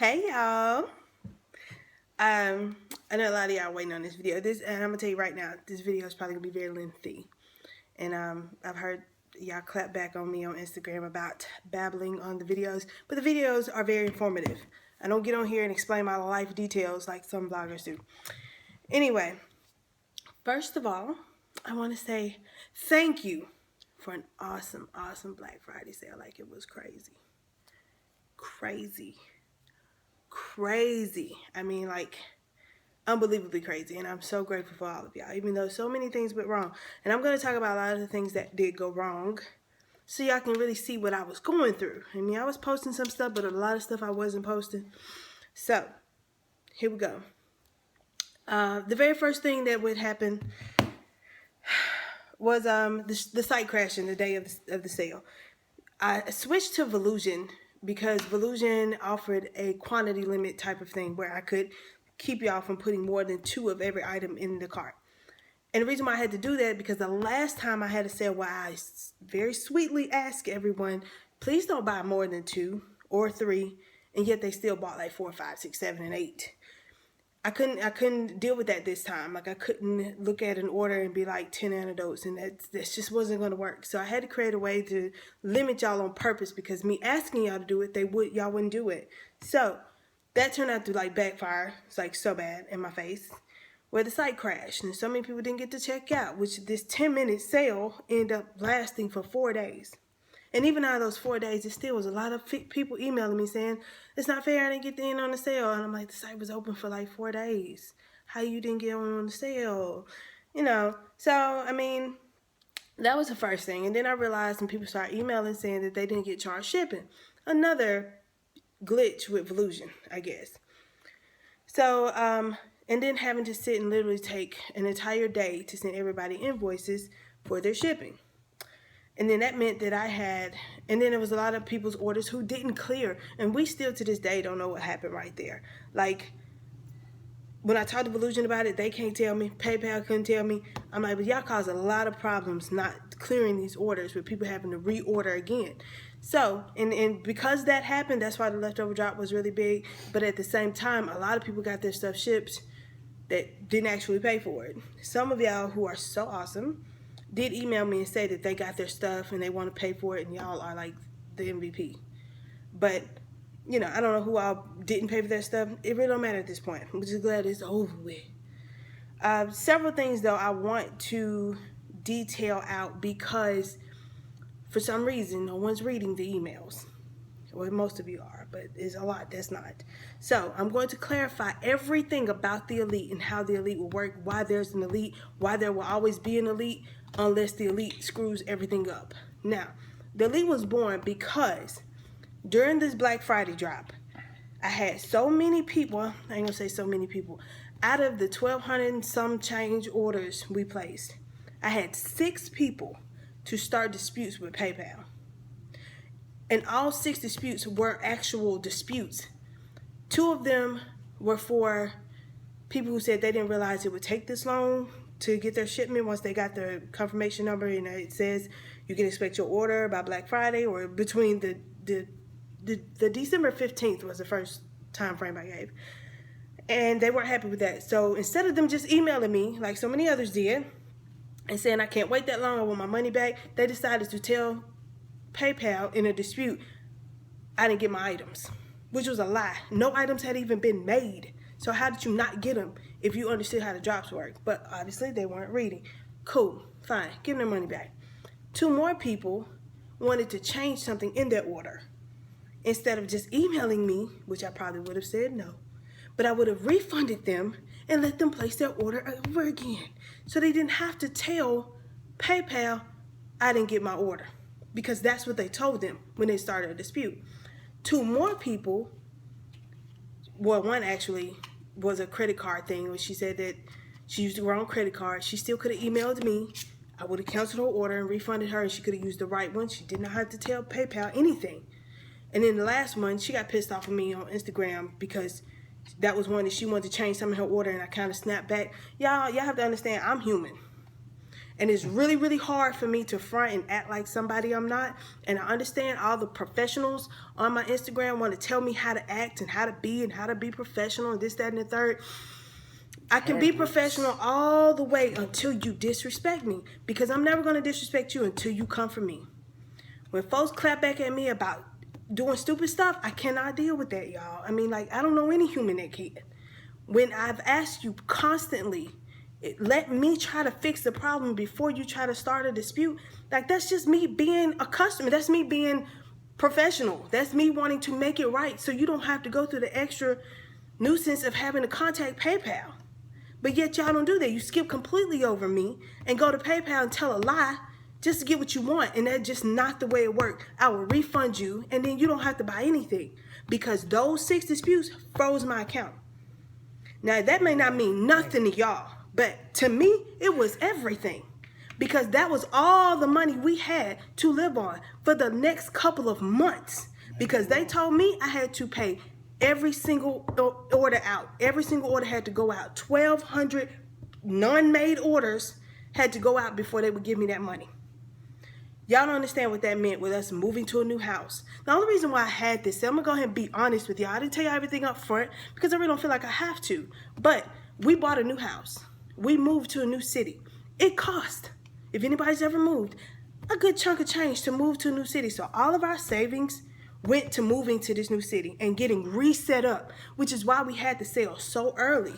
Hey y'all. I know a lot of y'all waiting on this video. And I'm gonna tell you right now, this video is probably gonna be very lengthy. And I've heard y'all clap back on me on Instagram about babbling on the videos, but the videos are very informative. I don't get on here and explain my life details like some bloggers do. Anyway, first of all, I want to say thank you for an awesome Black Friday sale. Like, it was crazy. Crazy. I mean, like, unbelievably crazy. And I'm so grateful for all of y'all, even though so many things went wrong. And I'm going to talk about a lot of the things that did go wrong so y'all can really see what I was going through. I mean, I was posting some stuff, but a lot of stuff I wasn't posting. So here we go. The very first thing that would happen was the site crashing the day of the sale. I switched to Volusion because Volusion offered a quantity limit type of thing where I could keep y'all from putting more than 2 of every item in the cart. And the reason why I had to do that, because the last time I had a sale where I very sweetly asked everyone, please don't buy more than 2 or 3, and yet they still bought like 4, 5, 6, 7, and 8. I couldn't deal with that this time. Like, I couldn't look at an order and be like 10 antidotes, and that just wasn't going to work. So I had to create a way to limit y'all on purpose, because me asking y'all to do it, y'all wouldn't do it. So that turned out to like backfire. It's like so bad in my face, where the site crashed and so many people didn't get to check out, which this 10-minute sale ended up lasting for 4 days. And even out of those 4 days, it still was a lot of people emailing me saying, it's not fair, I didn't get in on the sale. And I'm like, the site was open for like 4 days. How you didn't get on the sale? You know, so, I mean, that was the first thing. And then I realized when people started emailing saying that they didn't get charged shipping. Another glitch with Volusion, I guess. So, and then having to sit and literally take an entire day to send everybody invoices for their shipping. And then that meant that and then there was a lot of people's orders who didn't clear. And we still to this day don't know what happened right there. Like, when I talked to Volusion about it, they can't tell me. PayPal couldn't tell me. I'm like, but y'all caused a lot of problems not clearing these orders with people having to reorder again. So, and because that happened, that's why the leftover drop was really big. But at the same time, a lot of people got their stuff shipped that didn't actually pay for it. Some of y'all who are so awesome did email me and say that they got their stuff and they want to pay for it, and y'all are like the MVP. But, you know, I don't know who all didn't pay for their stuff. It really don't matter at this point. I'm just glad it's over with. Several things, though, I want to detail out because for some reason no one's reading the emails. Well, most of you are, but there's a lot that's not. So I'm going to clarify everything about the elite and how the elite will work, why there's an elite, why there will always be an elite unless the elite screws everything up. Now, the elite was born because during this Black Friday drop, I had so many people, I ain't gonna say so many people, out of the 1,200 and some change orders we placed, I had 6 people to start disputes with PayPal. And all 6 disputes were actual disputes. 2 of them were for people who said they didn't realize it would take this long to get their shipment once they got their confirmation number. You know, it says you can expect your order by Black Friday, or between the December 15th was the first time frame I gave. And they weren't happy with that. So instead of them just emailing me like so many others did and saying I can't wait that long, I want my money back, they decided to tell PayPal in a dispute I didn't get my items, which was a lie. No items had even been made. So how did you not get them if you understood how the drops work? But obviously they weren't reading. Cool, fine, give them their money back. 2 more people wanted to change something in their order. Instead of just emailing me, which I probably would have said no, but I would have refunded them and let them place their order over again. So they didn't have to tell PayPal I didn't get my order, because that's what they told them when they started a dispute. 2 more people, well, one actually was a credit card thing, where she said that she used the wrong credit card. She still could have emailed me. I would have canceled her order and refunded her, and she could have used the right one. She did not have to tell PayPal anything. And then the last one, she got pissed off at me on Instagram because that was one that she wanted to change some of her order, and I kind of snapped back. Y'all have to understand, I'm human. And it's really, really hard for me to front and act like somebody I'm not. And I understand all the professionals on my Instagram want to tell me how to act and how to be professional and this, that, and the third. I can be professional all the way until you disrespect me, because I'm never going to disrespect you until you come for me. When folks clap back at me about doing stupid stuff, I cannot deal with that, y'all. I mean, like, I don't know any human that can. When I've asked you constantly, let me try to fix the problem before you try to start a dispute, like, that's just me being a customer. That's me being professional. That's me wanting to make it right so you don't have to go through the extra nuisance of having to contact PayPal. But yet y'all don't do that. You skip completely over me and go to PayPal and tell a lie just to get what you want. And that's just not the way it works. I will refund you, and then you don't have to buy anything, because those 6 disputes froze my account. Now, that may not mean nothing to y'all, but to me, it was everything, because that was all the money we had to live on for the next couple of months, because they told me I had to pay every single order out. Every single order had to go out. 1,200 non-made orders had to go out before they would give me that money. Y'all don't understand what that meant with us moving to a new house. The only reason why I had this, I'm going to go ahead and be honest with y'all. I didn't tell y'all everything up front because I really don't feel like I have to. But we bought a new house. We moved to a new city. It cost, if anybody's ever moved, a good chunk of change to move to a new city. So all of our savings went to moving to this new city and getting reset up, which is why we had the sale so early,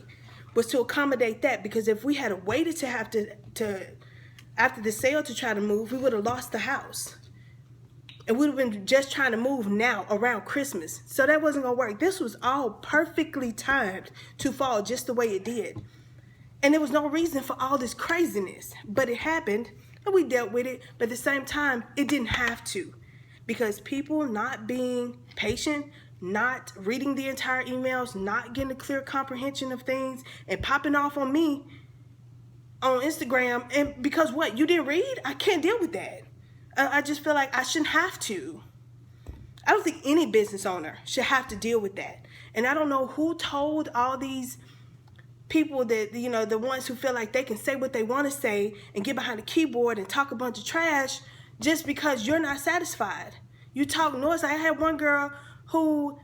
was to accommodate that. Because if we had waited to have to after the sale to try to move, we would have lost the house. And we would have been just trying to move now around Christmas. So that wasn't going to work. This was all perfectly timed to fall just the way it did. And there was no reason for all this craziness. But it happened, and we dealt with it. But at the same time, it didn't have to. Because people not being patient, not reading the entire emails, not getting a clear comprehension of things, and popping off on me on Instagram. And because what? You didn't read? I can't deal with that. I just feel like I shouldn't have to. I don't think any business owner should have to deal with that. And I don't know who told all these people that, you know, the ones who feel like they can say what they want to say and get behind the keyboard and talk a bunch of trash just because you're not satisfied. You talk noise. I had one girl who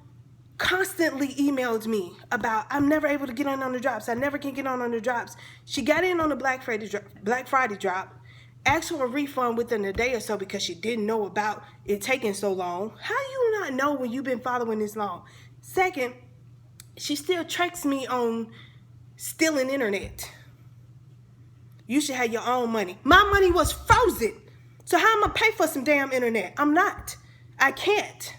constantly emailed me about, I'm never able to get on the drops. I never can get on the drops. She got in on the Black Friday drop, asked for a refund within a day or so because she didn't know about it taking so long. How do you not know when you've been following this long? Second, she still tracks me on stealing internet. You should have your own money. My money was frozen. So how am I pay for some damn internet? I'm not. I can't.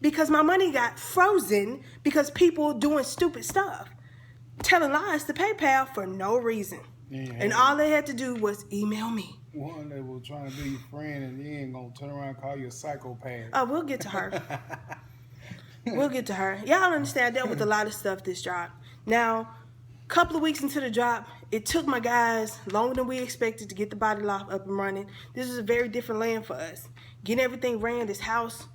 Because my money got frozen because people doing stupid stuff. Telling lies to PayPal for no reason. Yeah. And all they had to do was email me. One that was trying to be your friend and then gonna turn around and call you a psychopath. Oh, we'll get to her. We'll get to her. Y'all understand I dealt with a lot of stuff this drop. Now, a couple of weeks into the drop, it took my guys longer than we expected to get the body lock up and running. This is a very different land for us. Getting everything ran, this house,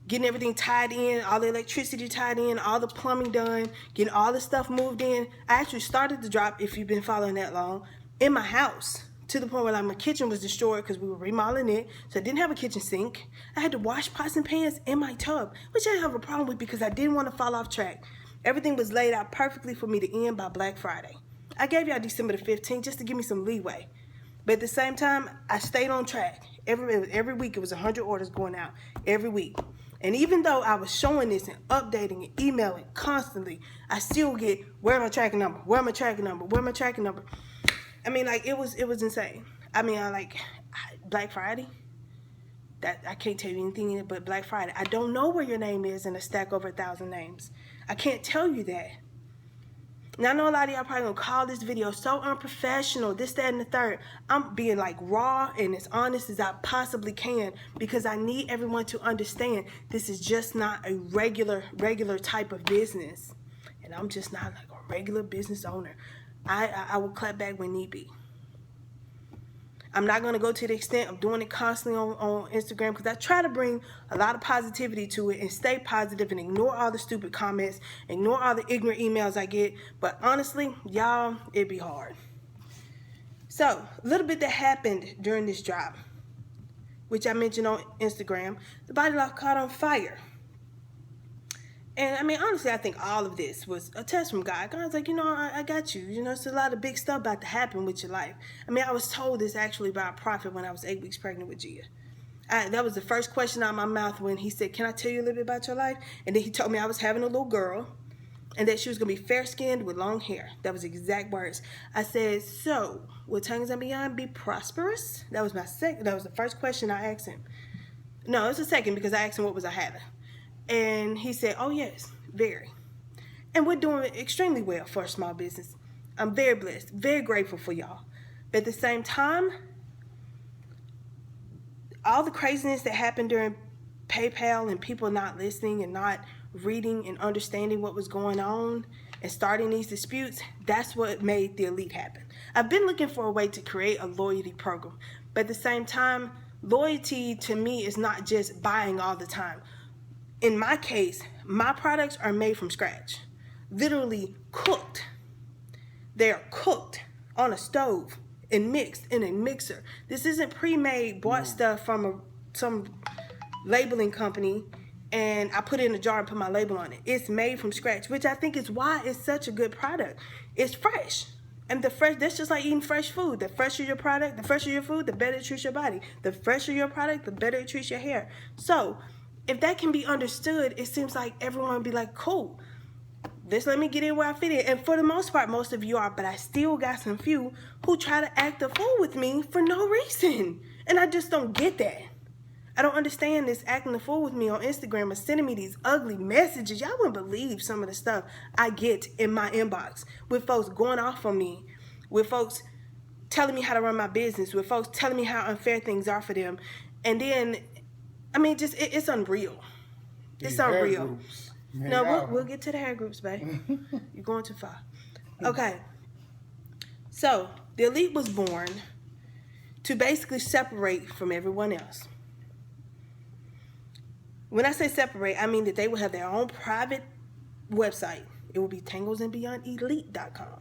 getting everything tied in, all the electricity tied in, all the plumbing done, getting all the stuff moved in. I actually started the drop, if you've been following that long, in my house, to the point where like my kitchen was destroyed because we were remodeling it. So I didn't have a kitchen sink. I had to wash pots and pans in my tub, which I didn't have a problem with because I didn't want to fall off track. Everything was laid out perfectly for me to end by Black Friday. I gave y'all December the 15th just to give me some leeway. But at the same time, I stayed on track. Every week, it was 100 orders going out every week. And even though I was showing this and updating and emailing constantly, I still get, where am I tracking number? Where am I tracking number? Where am I tracking number? I mean, like, it was insane. I mean, Black Friday, that I can't tell you anything in it but Black Friday. I don't know where your name is in a stack over 1,000 names. I can't tell you that. Now, I know a lot of y'all probably gonna call this video so unprofessional, this, that, and the third. I'm being like raw and as honest as I possibly can because I need everyone to understand this is just not a regular type of business. And I'm just not like a regular business owner. I will clap back when need be. I'm not going to go to the extent of doing it constantly on Instagram because I try to bring a lot of positivity to it and stay positive and ignore all the stupid comments, ignore all the ignorant emails I get. But honestly, y'all, it'd be hard. So, a little bit that happened during this drop, which I mentioned on Instagram, the body lock caught on fire. And I mean, honestly, I think all of this was a test from God. God's like, I got you. It's a lot of big stuff about to happen with your life. I mean, I was told this actually by a prophet when I was 8 weeks pregnant with Gia. That was the first question out of my mouth when he said, "Can I tell you a little bit about your life?" And then he told me I was having a little girl and that she was going to be fair-skinned with long hair. That was exact words. I said, "So, will tongues and beyond be prosperous?" That was the first question I asked him. No, it was the second because I asked him what was I having. And he said, "Oh, yes, very." And we're doing extremely well for a small business. I'm very blessed, very grateful for y'all. But at the same time, all the craziness that happened during PayPal and people not listening and not reading and understanding what was going on and starting these disputes, that's what made the elite happen. I've been looking for a way to create a loyalty program. But at the same time, loyalty to me is not just buying all the time. In my case, my products are made from scratch, literally cooked. They are cooked on a stove and mixed in a mixer. This isn't pre-made, bought stuff from some labeling company and I put it in a jar and put my label on it. It's made from scratch, which I think is why it's such a good product. It's fresh. And that's just like eating fresh food. The fresher your product, the fresher your food, the better it treats your body. The fresher your product, the better it treats your hair. So, if that can be understood, it seems like everyone would be like, cool, just let me get in where I fit in. And for the most part, most of you are, but I still got some few who try to act a fool with me for no reason. And I just don't get that. I don't understand this acting a fool with me on Instagram or sending me these ugly messages. Y'all wouldn't believe some of the stuff I get in my inbox with folks going off on me, with folks telling me how to run my business, with folks telling me how unfair things are for them. And then, I mean, just it's unreal. It's unreal. No, we'll get to the hair groups, babe. You're going too far. Okay. So, the elite was born to basically separate from everyone else. When I say separate, I mean that they will have their own private website. It will be tanglesandbeyondelite.com.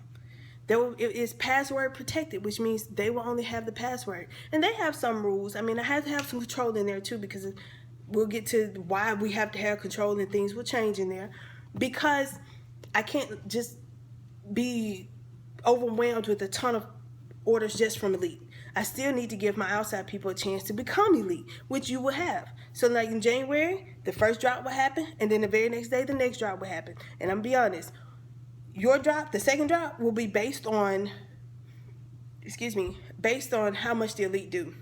It is password protected, which means they will only have the password. And they have some rules. I mean, I have to have some control in there too, because we'll get to why we have to have control and things will change in there. Because I can't just be overwhelmed with a ton of orders just from elite. I still need to give my outside people a chance to become elite, which you will have. So like in January, the first drop will happen, and then the very next day, the next drop will happen. And I'm gonna be honest, your drop, the second drop, will be based on how much the elite do.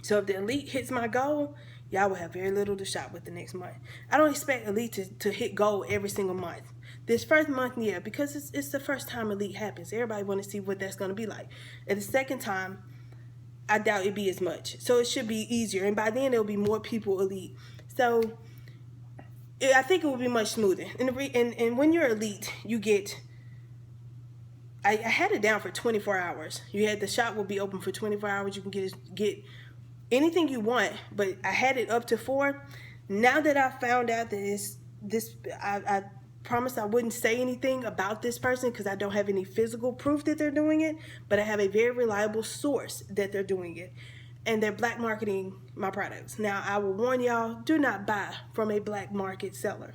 So if the elite hits my goal, y'all will have very little to shop with the next month. I don't expect elite to hit goal every single month. This first month, yeah, because it's the first time elite happens. Everybody want to see what that's going to be like. And the second time, I doubt it'd be as much. So it should be easier. And by then, there'll be more people elite. So I think it will be much smoother. And when you're elite, you get... I had it down for 24 hours. The shop will be open for 24 hours. You can get anything you want, but I had it up to 4. Now that I found out that I promised I wouldn't say anything about this person because I don't have any physical proof that they're doing it, but I have a very reliable source that they're doing it, and they're black marketing my products. Now, I will warn y'all, do not buy from a black market seller.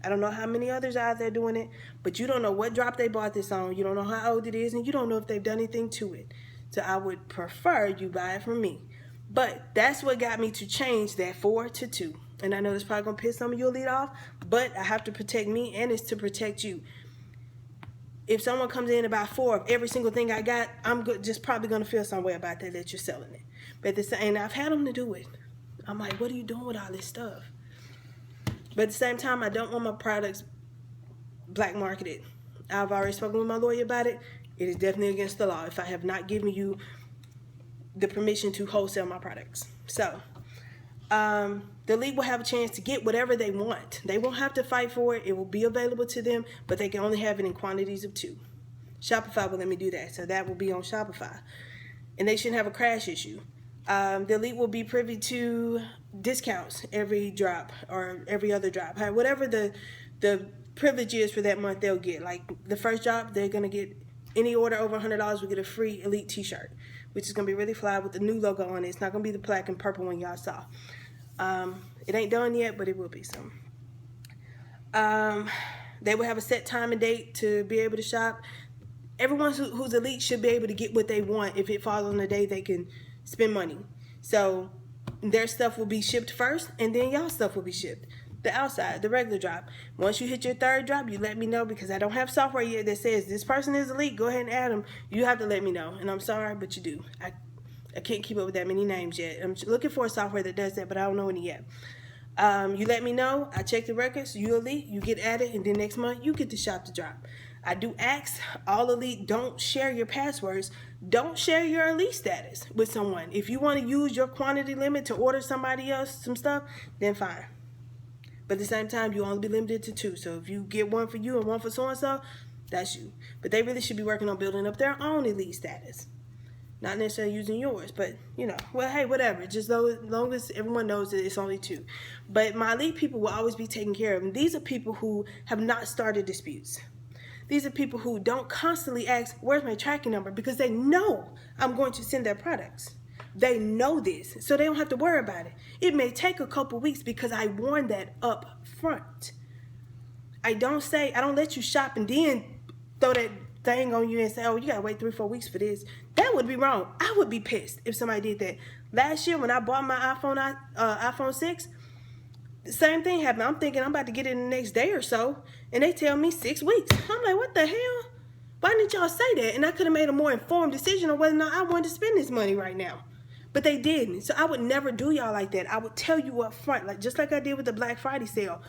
I don't know how many others out there doing it, but you don't know what drop they bought this on. You don't know how old it is, and you don't know if they've done anything to it. So I would prefer you buy it from me. But that's what got me to change that 4 to 2. And I know it's probably going to piss some of you elite off, but I have to protect me, and it's to protect you. If someone comes in about 4 of every single thing I got, I'm just probably going to feel some way about that you're selling it. But and I've had them to do it. I'm like, what are you doing with all this stuff? But at the same time, I don't want my products black marketed. I've already spoken with my lawyer about it. It is definitely against the law if I have not given you the permission to wholesale my products. So, the elite will have a chance to get whatever they want. They won't have to fight for it. It will be available to them, but they can only have it in quantities of 2. Shopify will let me do that, so that will be on Shopify. And they shouldn't have a crash issue. The elite will be privy to discounts every drop or every other drop. Whatever the privilege is for that month, they'll get. Like the first drop, they're going to get Any order over $100 will get a free Elite t-shirt, which is going to be really fly with the new logo on it. It's not going to be the black and purple one y'all saw. It ain't done yet, but it will be soon. They will have a set time and date to be able to shop. Everyone who's elite should be able to get what they want if it falls on the day they can spend money. So their stuff will be shipped first, and then y'all stuff will be shipped. The outside, the regular drop. Once you hit your third drop, you let me know, because I don't have software yet that says this person is elite. Go ahead and add them. You have to let me know, and I'm sorry, but you do. I can't keep up with that many names yet. I'm looking for a software that does that, but I don't know any yet. You let me know. I check the records. You elite, you get added, and then next month you get to shop the drop. I do ask all elite, don't share your passwords. Don't share your elite status with someone. If you want to use your quantity limit to order somebody else some stuff, then fine. But at the same time, you only be limited to 2. So if you get one for you and one for so-and-so, that's you. But they really should be working on building up their own elite status. Not necessarily using yours, but, you know, well, hey, whatever. Just as long as everyone knows that it's only 2. But my elite people will always be taken care of. And these are people who have not started disputes. These are people who don't constantly ask, where's my tracking number? Because they know I'm going to send their products. They know this, so they don't have to worry about it. It may take a couple weeks because I warn that up front. I don't let you shop and then throw that thing on you and say, oh, you gotta wait 3-4 weeks for this. That would be wrong. I would be pissed if somebody did that. Last year when I bought my iPhone 6, the same thing happened. I'm thinking I'm about to get it in the next day or so, and they tell me 6 weeks. I'm like, what the hell? Why didn't y'all say that? And I could have made a more informed decision on whether or not I wanted to spend this money right now. But they didn't. So I would never do y'all like that. I would tell you up front, just like I did with the Black Friday sale.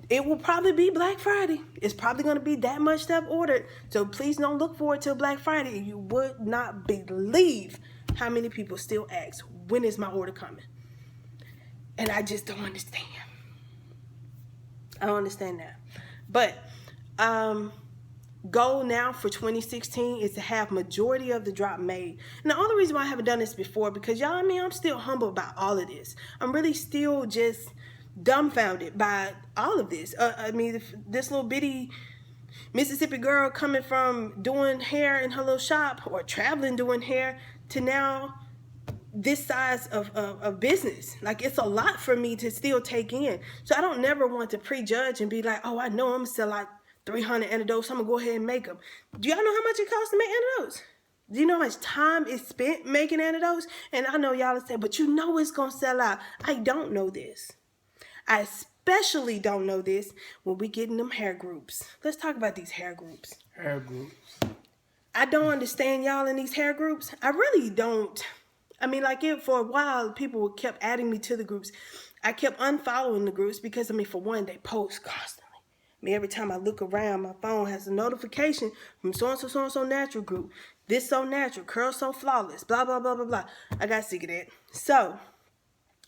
It will probably be Black Friday. It's probably going to be that much stuff ordered. So please don't look forward to Black Friday. You would not believe how many people still ask, when is my order coming? And I just don't understand. I don't understand that. But goal now for 2016 is to have majority of the drop made. And the only reason why I haven't done this before, because y'all, I'm still humble about all of this. I'm really still just dumbfounded by all of this. This little bitty Mississippi girl coming from doing hair in her little shop or traveling doing hair to now this size of business. Like, it's a lot for me to still take in. So I don't never want to prejudge and be like, oh, I know I'm gonna sell like 300 antidotes, I'm gonna go ahead and make them. Do y'all know how much it costs to make antidotes? Do you know how much time is spent making antidotes? And I know y'all will say, but you know it's gonna sell out. I don't know this. I especially don't know this when we get in them hair groups. Let's talk about these hair groups. Hair groups. I don't understand y'all in these hair groups. I really don't. For a while, people kept adding me to the groups. I kept unfollowing the groups because, for one, they post constantly. Every time I look around, my phone has a notification from so-and-so, so-and-so natural group. This so natural, curl so flawless, blah, blah, blah, blah, blah. I got sick of that. So,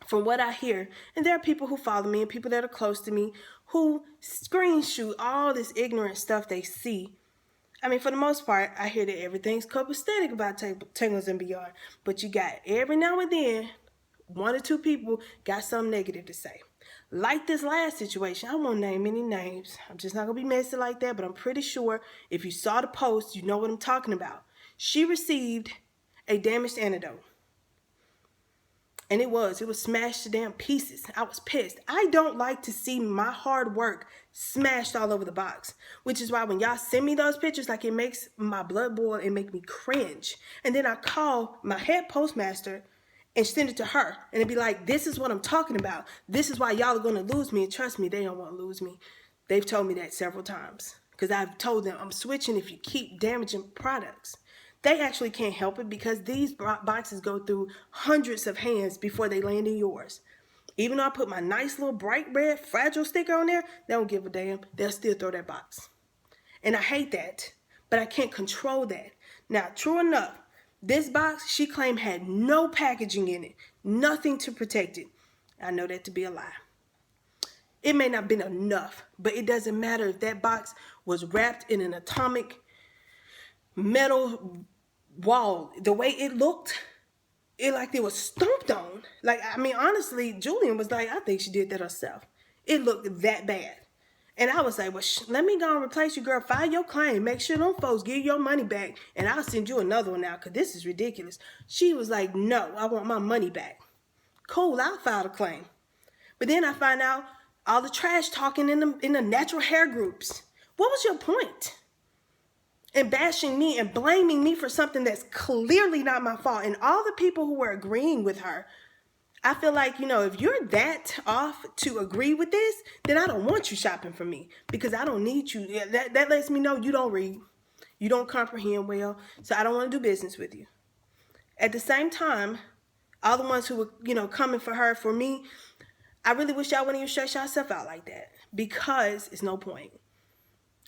from what I hear, and there are people who follow me and people that are close to me who screenshot all this ignorant stuff they see. For the most part, I hear that everything's copacetic about Tingles and Beyond. But you got every now and then, 1 or 2 people got something negative to say. Like this last situation, I won't name any names. I'm just not going to be messy like that, but I'm pretty sure if you saw the post, you know what I'm talking about. She received a damaged antidote. And it was smashed to damn pieces. I was pissed. I don't like to see my hard work smashed all over the box. Which is why when y'all send me those pictures, it makes my blood boil and make me cringe. And then I call my head postmaster and send it to her. And it'd be like, this is what I'm talking about. This is why y'all are going to lose me. And trust me, they don't want to lose me. They've told me that several times. Because I've told them I'm switching if you keep damaging products. They actually can't help it because these boxes go through hundreds of hands before they land in yours. Even though I put my nice little bright red fragile sticker on there, they don't give a damn. They'll still throw that box. And I hate that, but I can't control that. Now, true enough, this box she claimed had no packaging in it, nothing to protect it. I know that to be a lie. It may not have been enough, but it doesn't matter if that box was wrapped in an atomic metal wall. The way it looked, it was stomped on. Honestly, Julian was like, I think she did that herself. It looked that bad. And I was like, well, let me go and replace you, girl. File your claim. Make sure them folks give your money back. And I'll send you another one now because this is ridiculous. She was like, no, I want my money back. Cool, I'll file a claim. But then I find out all the trash talking in the natural hair groups. What was your point? And bashing me and blaming me for something that's clearly not my fault. And all the people who were agreeing with her, I feel like, if you're that off to agree with this, then I don't want you shopping for me because I don't need you. That lets me know you don't read. You don't comprehend well. So I don't want to do business with you. At the same time, all the ones who were, coming for her, for me, I really wish y'all wouldn't even stress yourself out like that because it's no point.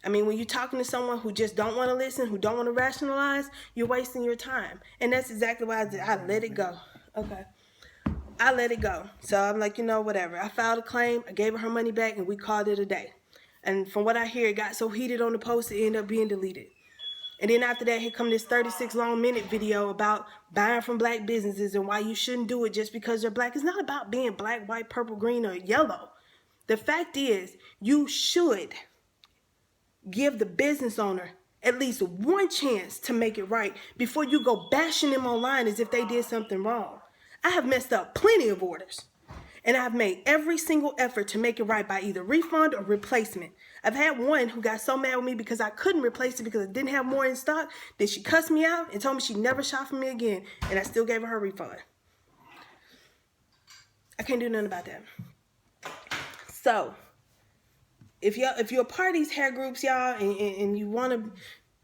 I mean, when you're talking to someone who just don't want to listen, who don't want to rationalize, you're wasting your time. And that's exactly why I let it go. Okay. I let it go. So I'm like, whatever. I filed a claim. I gave her money back, and we called it a day. And from what I hear, it got so heated on the post, it ended up being deleted. And then after that, here come this 36-minute video about buying from black businesses and why you shouldn't do it just because they're black. It's not about being black, white, purple, green, or yellow. The fact is, you should give the business owner at least one chance to make it right before you go bashing them online as if they did something wrong. I have messed up plenty of orders, and I've made every single effort to make it right by either refund or replacement. I've had one who got so mad with me because I couldn't replace it because I didn't have more in stock that she cussed me out and told me she'd never shop for me again, and I still gave her refund. I can't do nothing about that. So, if you're a part of these hair groups, y'all, and you want to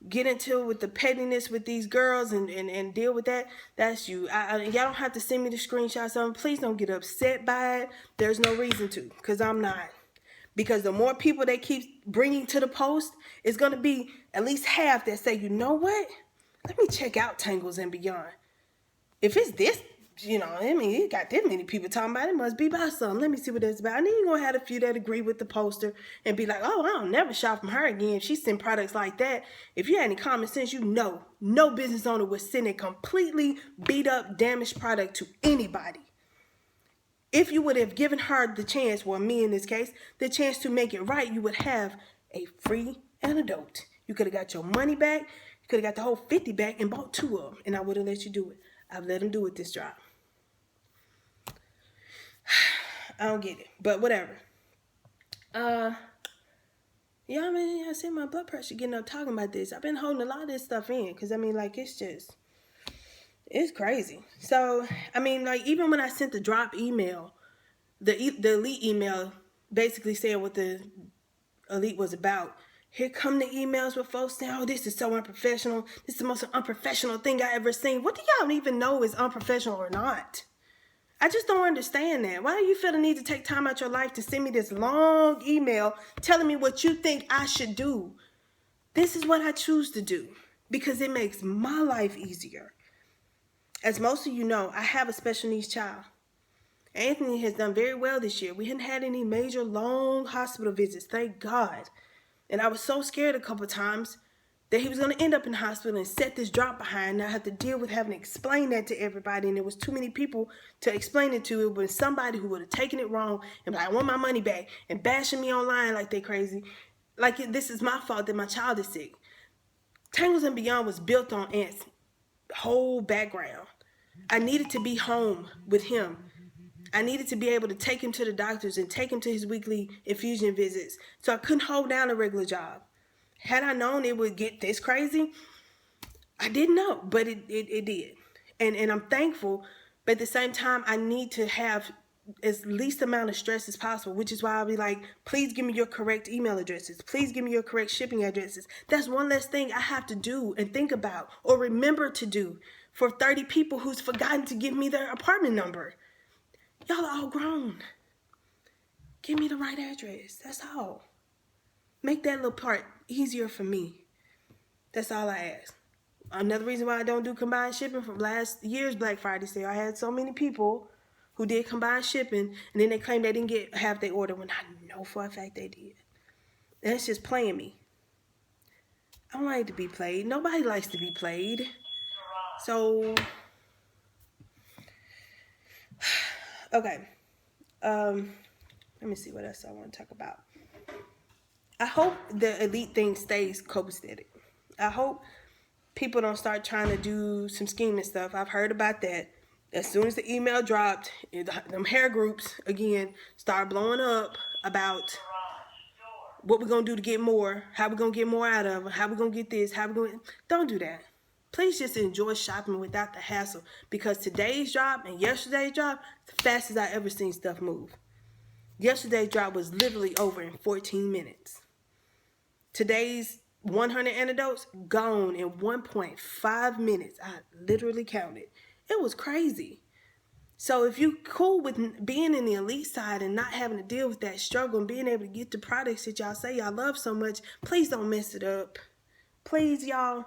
get into it with the pettiness with these girls and deal with that, that's you. Y'all don't have to send me the screenshots of them. Please don't get upset by it. There's no reason to, because I'm not. Because the more people they keep bringing to the post, it's going to be at least half that say, you know what? Let me check out Tangles and Beyond. If it's this, it got this many people talking about it, must be about something. Let me see what it's about. And then you're going to have a few that agree with the poster and be like, oh, I don't never shop from her again if she send products like that. If you had any common sense, no business owner would send a completely beat up, damaged product to anybody. If you would have given her the chance, well, me in this case, the chance to make it right, you would have a free antidote. You could have got your money back. You could have got the whole 50 back and bought 2 of them, and I would have let you do it. I've let them do it this drop. I don't get it, but whatever. I see my blood pressure getting up talking about this. I've been holding a lot of this stuff in because, it's crazy. So, even when I sent the drop email, the elite email basically saying what the elite was about. Here come the emails with folks saying, oh, this is so unprofessional. This is the most unprofessional thing I ever seen. What do y'all even know is unprofessional or not? I just don't understand that. Why do you feel the need to take time out your life to send me this long email telling me what you think I should do? This is what I choose to do because it makes my life easier. As most of you know, I have a special needs child. Anthony has done very well this year. We hadn't had any major long hospital visits, thank God. And I was so scared a couple times that he was going to end up in the hospital and set this drop behind. And I had to deal with having to explain that to everybody. And there was too many people to explain it to. It was somebody who would have taken it wrong and like, I want my money back and bashing me online like they crazy. Like this is my fault that my child is sick. Tangles and Beyond was built on Ant's whole background. I needed to be home with him. I needed to be able to take him to the doctors and take him to his weekly infusion visits. So I couldn't hold down a regular job. Had I known it would get this crazy, I didn't know, but it did. And I'm thankful, but at the same time, I need to have as least amount of stress as possible, which is why I'll be like, please give me your correct email addresses. Please give me your correct shipping addresses. That's one less thing I have to do and think about or remember to do for 30 people who's forgotten to give me their apartment number. Y'all are all grown. Give me the right address. That's all. Make that little part easier for me. That's all I ask. Another reason why I don't do combined shipping from last year's Black Friday sale, I had so many people who did combined shipping and then they claimed they didn't get half their order when I know for a fact they did. That's just playing me. I don't like to be played. Nobody likes to be played. So, okay. Let me see what else I want to talk about. I hope the elite thing stays copacetic. I hope people don't start trying to do some scheming stuff. I've heard about that. As soon as the email dropped, them hair groups again start blowing up about what we're gonna do to get more, how we're gonna get more out of it, how we're gonna get this, how we're gonna. Don't do that. Please just enjoy shopping without the hassle, because today's drop and yesterday's drop, the fastest I ever seen stuff move. Yesterday's drop was literally over in 14 minutes. Today's 100 antidotes gone in 1.5 minutes. I literally counted. It was crazy. So if you cool with being in the elite side and not having to deal with that struggle and being able to get the products that y'all say y'all love so much, please don't mess it up. Please, y'all.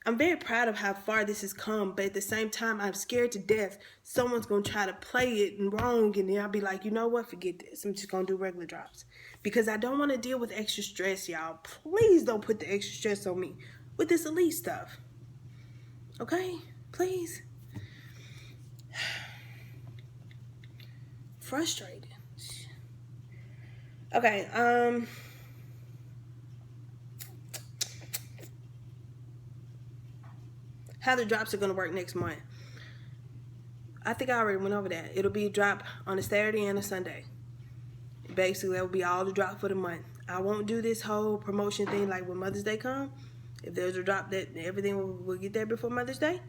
I'm very proud of how far this has come, but at the same time, I'm scared to death someone's going to try to play it wrong, and then I'll be like, you know what, forget this. I'm just going to do regular drops. Because I don't want to deal with extra stress, y'all. Please don't put the extra stress on me with this elite stuff. Okay? Please. Frustrated. Okay, how the drops are going to work next month. I think I already went over that. It'll be a drop on a Saturday and a Sunday. Basically, that will be all the drop for the month. I won't do this whole promotion thing like when Mother's Day comes. If there's a drop that everything will get there before Mother's Day,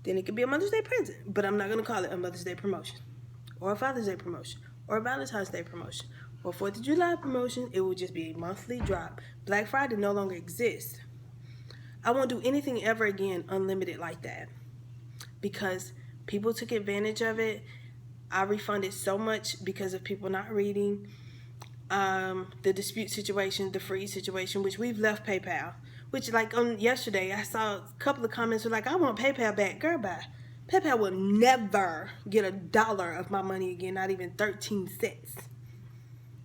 then it could be a Mother's Day present. But I'm not going to call it a Mother's Day promotion, or a Father's Day promotion, or a Valentine's Day promotion, or 4th of July promotion. It will just be a monthly drop. Black Friday no longer exists. I won't do anything ever again unlimited like that, because people took advantage of it. I refunded so much because of people not reading. The dispute situation, the freeze situation, which we've left PayPal. Which, like, on yesterday, I saw a couple of comments were like, I want PayPal back. Girl, bye. PayPal will never get $1 of my money again, not even 13 cents.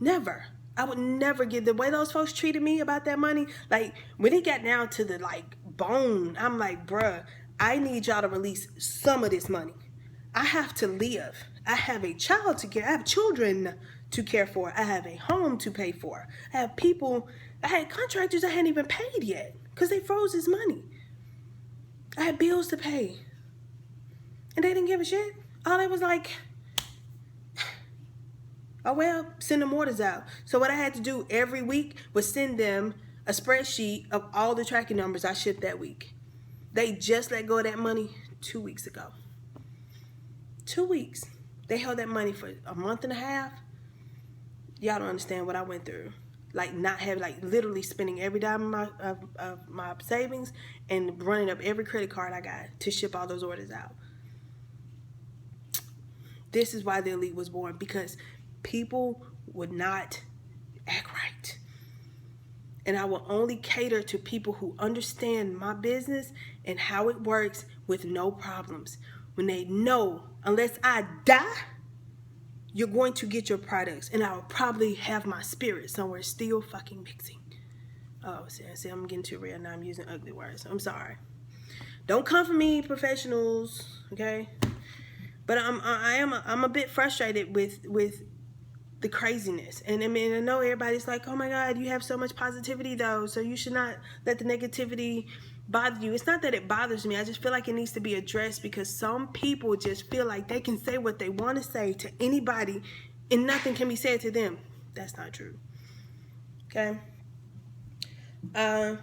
Never. I would never get the way those folks treated me about that money. Like, when it got down to the, like, bone, I'm like, bruh, I need y'all to release some of this money. I have to live. I have a child to care. I have children to care for. I have a home to pay for. I have people. I had contractors I hadn't even paid yet because they froze his money. I had bills to pay. And they didn't give a shit. All they was like, oh well, send them orders out. So what I had to do every week was send them a spreadsheet of all the tracking numbers I shipped that week. They just let go of that money 2 weeks ago. 2 weeks. They held that money for a month and a half. Y'all don't understand what I went through. Like, not having, like, literally spending every dime of my savings and running up every credit card I got to ship all those orders out. This is why the elite was born, because people would not act right. And I will only cater to people who understand my business and how it works with no problems. When they know, unless I die, you're going to get your products. And I'll probably have my spirit somewhere still fucking mixing. Oh, see, I'm getting too real now. I'm using ugly words. I'm sorry. Don't come for me, professionals, okay? But I'm a bit frustrated with the craziness. And I mean, I know everybody's like, oh my God, you have so much positivity though, so you should not let the negativity bother you. It's not that it bothers me. I just feel like it needs to be addressed, because some people just feel like they can say what they want to say to anybody and nothing can be said to them. That's not true. Okay.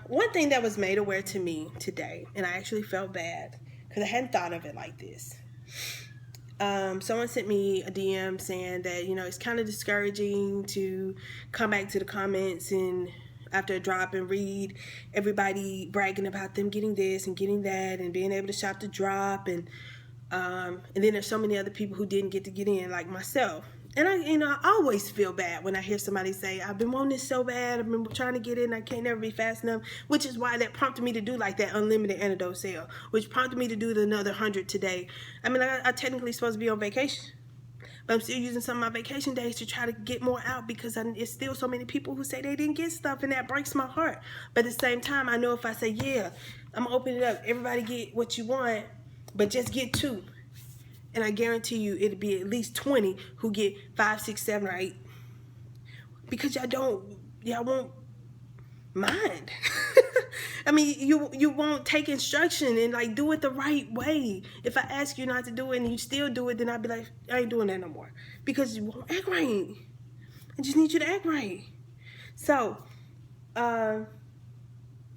One thing that was made aware to me today, and I actually felt bad because I hadn't thought of it like this. Someone sent me a DM saying that, you know, it's kind of discouraging to come back to the comments and after a drop and read everybody bragging about them getting this and getting that and being able to shop the drop, and then there's so many other people who didn't get to get in, like myself. And I always feel bad when I hear somebody say, I've been wanting this so bad, I've been trying to get in, I can't never be fast enough, which is why that prompted me to do like that unlimited antidote sale, which prompted me to do another 100 today. I mean, I technically supposed to be on vacation, but I'm still using some of my vacation days to try to get more out, because it's still so many people who say they didn't get stuff, and that breaks my heart. But at the same time, I know if I say, yeah, I'm gonna open it up, everybody get what you want, but just get 2. And I guarantee you it'll be at least 20 who get 5, 6, 7, or 8. Because y'all don't y'all won't mind. I mean, you won't take instruction and like do it the right way. If I ask you not to do it and you still do it, then I'd be like, I ain't doing that no more, because you won't act right. I just need you to act right. So,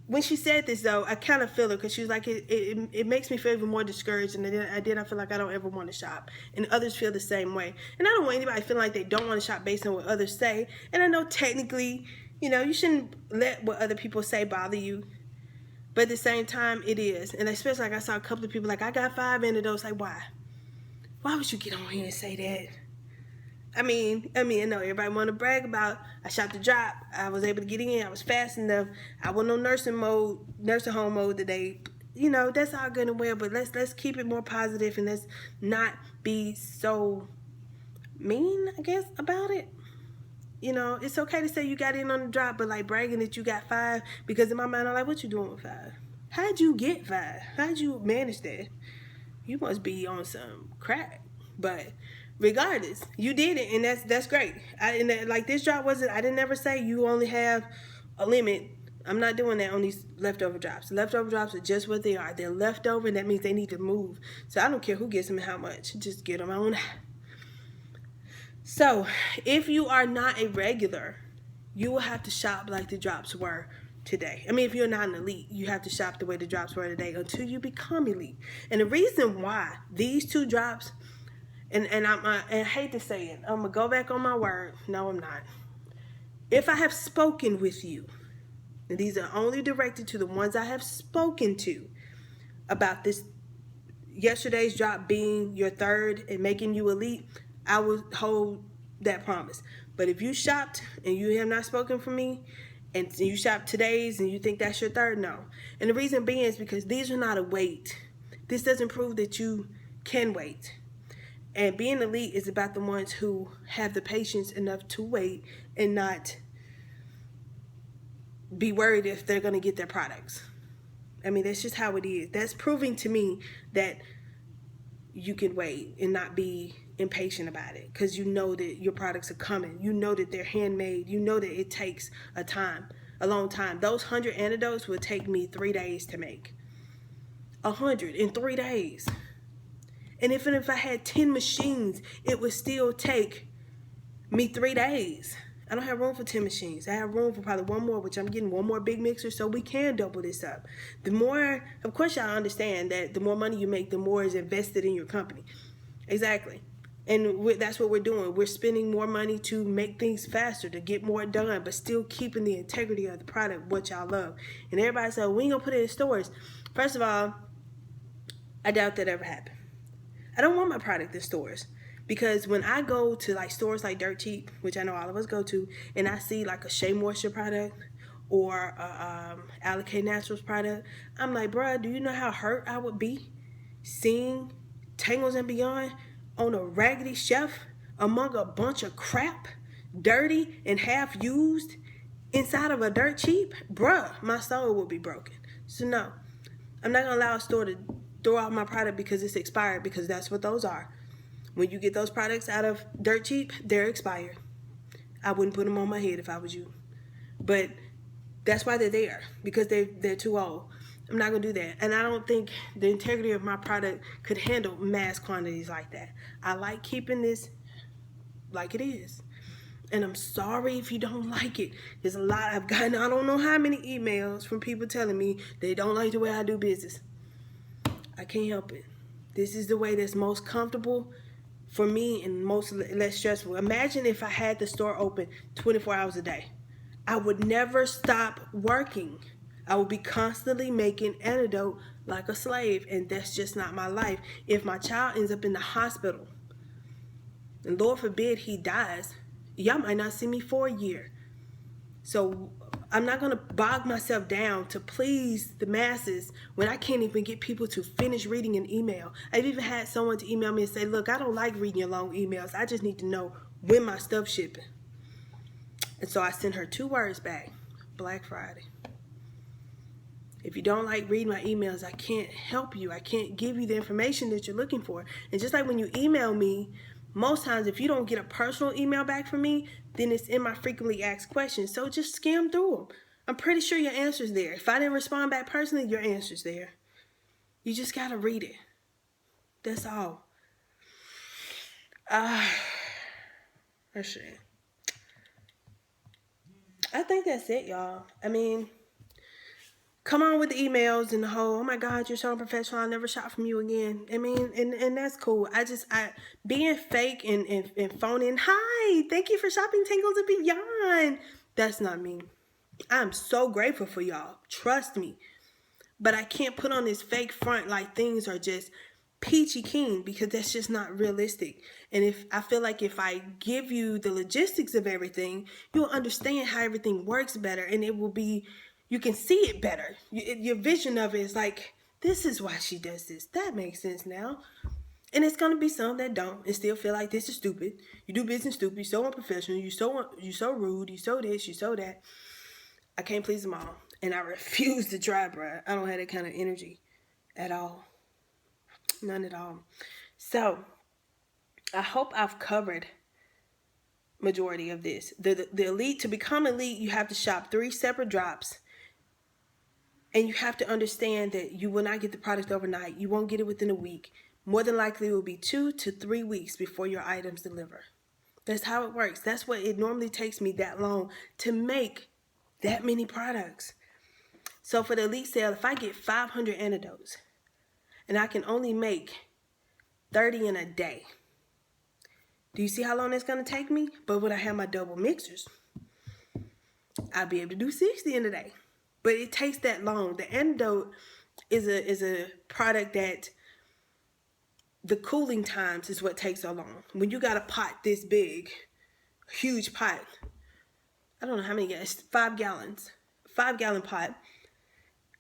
when she said this though, I kind of feel her, because she was like, it makes me feel even more discouraged, and then I feel like I don't ever want to shop, and others feel the same way. And I don't want anybody feeling like they don't want to shop based on what others say. And I know technically, you shouldn't let what other people say bother you, but at the same time, it is. And especially, like, I saw a couple of people like, I got 5 antidotes. Like, why? Why would you get on here and say that? I mean, I know everybody want to brag about, I shot the drop, I was able to get in, I was fast enough, I wasn't on nursing home mode today. That's all good and well, but let's keep it more positive, and let's not be so mean, I guess, about it. It's okay to say you got in on the drop, but like bragging that you got 5, because in my mind I'm like, what you doing with 5? How'd you get 5? How'd you manage that? You must be on some crack. But regardless, you did it, and that's great. Like, this drop wasn't, I didn't ever say you only have a limit. I'm not doing that on these leftover drops. Leftover drops are just what they are. They're leftover, and that means they need to move. So I don't care who gets them and how much. Just get them on. So if you are not a regular, you will have to shop like the drops were today. I mean, if you're not an elite, you have to shop the way the drops were today until you become elite. And the reason why these 2 drops, and I hate to say it, I'm gonna go back on my word. No, I'm not. If I have spoken with you, and these are only directed to the ones I have spoken to about this, yesterday's drop being your 3rd and making you elite, I will hold that promise. But if you shopped and you have not spoken for me, and you shop today's and you think that's your 3rd, no. And the reason being is because these are not a wait. This doesn't prove that you can wait. And being elite is about the ones who have the patience enough to wait and not be worried if they're going to get their products. I mean, that's just how it is. That's proving to me that you can wait and not be impatient about it, because you know that your products are coming. You know that they're handmade. You know that it takes a long time. Those 100 antidotes will take me 3 days to make. 100 in 3 days. And even if I had 10 machines, it would still take me 3 days. I don't have room for 10 machines. I have room for probably 1 more, which I'm getting 1 more big mixer, so we can double this up. The more, of course, y'all understand that the more money you make, the more is invested in your company. Exactly. And that's what we're doing. We're spending more money to make things faster, to get more done, but still keeping the integrity of the product, what y'all love. And everybody said, we ain't gonna put it in stores. First of all, I doubt that ever happened. I don't want my product in stores, because when I go to like stores like Dirt Cheap, which I know all of us go to, and I see like a Shea Moisture product or a Allocate Naturals product, I'm like, bruh, do you know how hurt I would be seeing Tangles and Beyond on a raggedy shelf among a bunch of crap, dirty and half used, inside of a Dirt Cheap? Bruh, my soul would be broken. So no, I'm not gonna allow a store to throw out my product because it's expired, because that's what those are. When you get those products out of Dirt Cheap, they're expired. I wouldn't put them on my head if I was you. But that's why they're there, because they're too old. I'm not going to do that. And I don't think the integrity of my product could handle mass quantities like that. I like keeping this like it is. And I'm sorry if you don't like it. There's a lot I've gotten. I don't know how many emails from people telling me they don't like the way I do business. I can't help it. This is the way that's most comfortable for me and most less stressful. Imagine if I had the store open 24 hours a day. I would never stop working. I would be constantly making antidote like a slave, and that's just not my life. If my child ends up in the hospital, and Lord forbid he dies, y'all might not see me for a year. So I'm not going to bog myself down to please the masses when I can't even get people to finish reading an email. I've even had someone to email me and say, look, I don't like reading your long emails. I just need to know when my stuff's shipping. And so I sent her 2 words back: Black Friday. If you don't like reading my emails, I can't help you. I can't give you the information that you're looking for. And just like when you email me, Most times, if you don't get a personal email back from me, then it's in my frequently asked questions. So just skim through them. I'm pretty sure your answer's there. If I didn't respond back personally, your answer's there. You just gotta read it. That's all. Let's see. I think that's it, y'all. I mean, come on with the emails and the whole, oh my God, you're so unprofessional, I'll never shop from you again. I mean, and that's cool. I being fake and phoning, hi, thank you for shopping Tingles and Beyond. That's not me. I'm so grateful for y'all. Trust me. But I can't put on this fake front like things are just peachy keen, because that's just not realistic. And if I feel like if I give you the logistics of everything, you'll understand how everything works better, and it will be, you can see it better. Your vision of it is like, this is why she does this. That makes sense now. And it's gonna be some that don't and still feel like this is stupid. You do business stupid. You're so unprofessional. You're so rude. You so this. You so that. I can't please them all, and I refuse to try, bruh. I don't have that kind of energy at all. None at all. So I hope I've covered majority of this. The elite, to become elite, you have to shop 3 separate drops. And you have to understand that you will not get the product overnight. You won't get it within a week. More than likely, it will be 2 to 3 weeks before your items deliver. That's how it works. That's what it normally takes me that long to make that many products. So for the elite sale, if I get 500 antidotes and I can only make 30 in a day, do you see how long that's going to take me? But when I have my double mixers, I'll be able to do 60 in a day. But it takes that long. The antidote is a product that the cooling times is what takes so long. When you got a pot this big, huge pot, I don't know how many gallons, 5 gallons, 5-gallon pot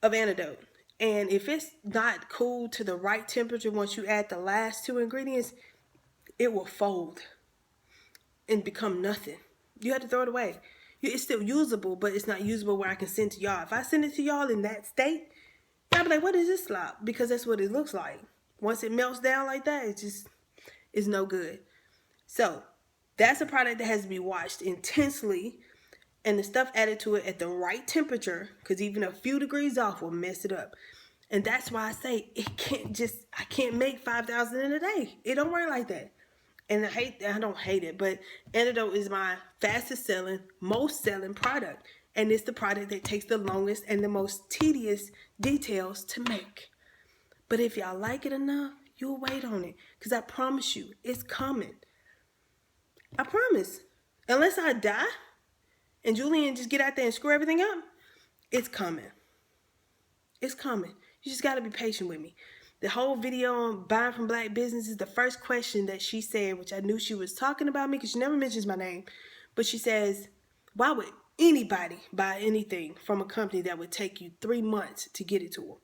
of antidote. And if it's not cooled to the right temperature, once you add the last 2 ingredients, it will fold and become nothing. You have to throw it away. It's still usable, but it's not usable where I can send to y'all. If I send it to y'all in that state, y'all be like, what is this slop? Because that's what it looks like. Once it melts down like that, it just is no good. So that's a product that has to be watched intensely, and the stuff added to it at the right temperature, because even a few degrees off will mess it up. And that's why I say I can't make 5,000 in a day. It don't work like that. And I don't hate it, but antidote is my fastest selling, most selling product. And it's the product that takes the longest and the most tedious details to make. But if y'all like it enough, you'll wait on it. Because I promise you, it's coming. I promise. Unless I die and Julian just get out there and screw everything up, it's coming. It's coming. You just got to be patient with me. The whole video on buying from black businesses, the first question that she said, which I knew she was talking about me because she never mentions my name, but she says, why would anybody buy anything from a company that would take you 3 months to get it to them?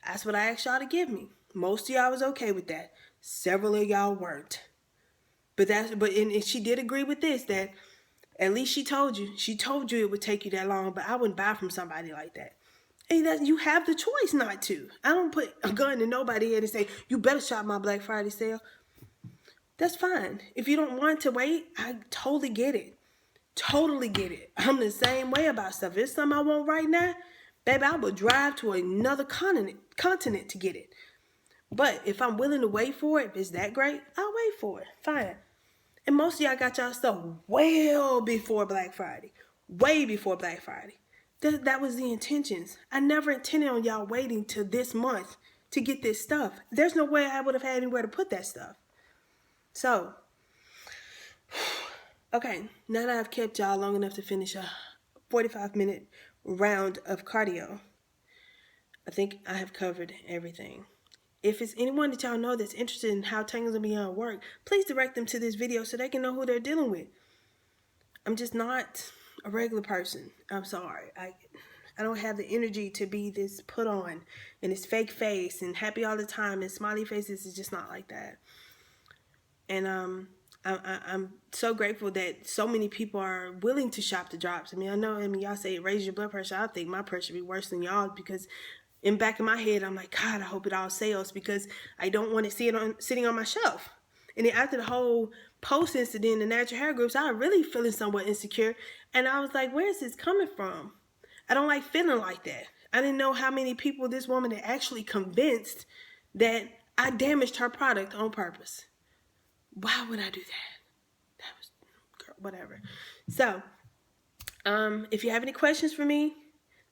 That's what I asked y'all to give me. Most of y'all was okay with that. Several of y'all weren't. And she did agree with this, that at least she told you it would take you that long, but I wouldn't buy from somebody like that. And you have the choice not to. I don't put a gun to nobody head and say, you better shop my Black Friday sale. That's fine. If you don't want to wait, I totally get it. Totally get it. I'm the same way about stuff. If it's something I want right now, baby, I will drive to another continent to get it. But if I'm willing to wait for it, if it's that great, I'll wait for it. Fine. And most of y'all got y'all stuff well before Black Friday. Way before Black Friday. That was the intentions. I never intended on y'all waiting till this month to get this stuff. There's no way I would have had anywhere to put that stuff. So, okay, now that I've kept y'all long enough to finish a 45-minute round of cardio, I think I have covered everything. If it's anyone that y'all know that's interested in how Tangles and Beyond work, please direct them to this video so they can know who they're dealing with. I'm just not a regular person. I'm sorry. I don't have the energy to be this put on and this fake face and happy all the time and smiley faces. Is just not like that. And I'm so grateful that so many people are willing to shop the drops. I mean, y'all say it raises your blood pressure. I think my pressure be worse than y'all, because in back of my head, I'm like, God, I hope it all sells, because I don't want to see it sitting on my shelf. And then after the whole post incident, the natural hair groups, I was really feeling somewhat insecure. And I was like, where is this coming from? I don't like feeling like that. I didn't know how many people this woman had actually convinced that I damaged her product on purpose. Why would I do that? That was, girl, whatever. So, if you have any questions for me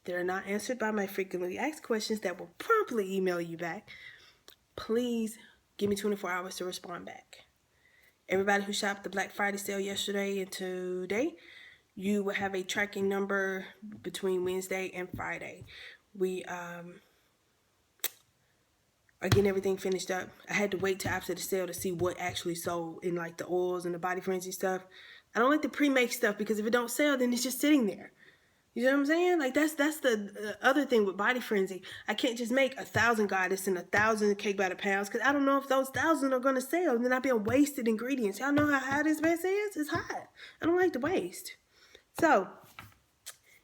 that are not answered by my frequently asked questions that will promptly email you back, please give me 24 hours to respond back. Everybody who shopped the Black Friday sale yesterday and today, you will have a tracking number between Wednesday and Friday. We are getting everything finished up. I had to wait till after the sale to see what actually sold in like the oils and the body frenzy stuff. I don't like the pre-make stuff because if it don't sell, then it's just sitting there. You know what I'm saying? Like that's the other thing with body frenzy. I can't just make 1,000 goddess and 1,000 cake batter pounds because I don't know if those 1,000 are gonna sell. And then I'll be on wasted ingredients. Y'all know how hot this mess is? It's hot. I don't like to waste. So,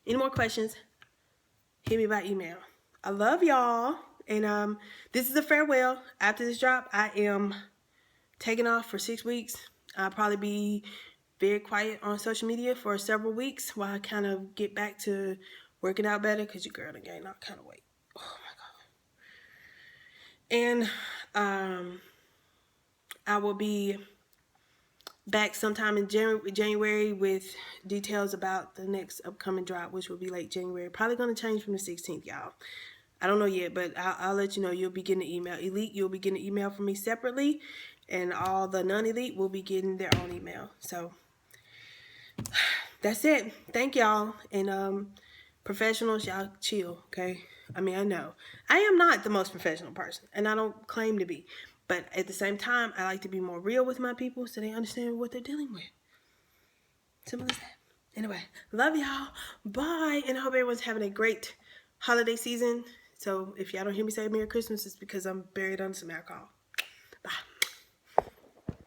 any more questions? Hit me by email. I love y'all. And this is a farewell. After this drop, I am taking off for 6 weeks. I'll probably be very quiet on social media for several weeks while I kind of get back to working out better because your girl done gained all kind of weight. Oh my God. And I will be back sometime in January with details about the next upcoming drop, which will be late January. Probably going to change from the 16th, y'all. I don't know yet, but I'll let you know. You'll be getting an email. Elite, you'll be getting an email from me separately, and all the non-elite will be getting their own email. So that's it. Thank y'all. And professionals, y'all chill, okay? I mean, I know I am not the most professional person, and I don't claim to be. But at the same time, I like to be more real with my people so they understand what they're dealing with. Simple as that. Anyway, love y'all. Bye. And I hope everyone's having a great holiday season. So if y'all don't hear me say Merry Christmas, it's because I'm buried under some alcohol. Bye.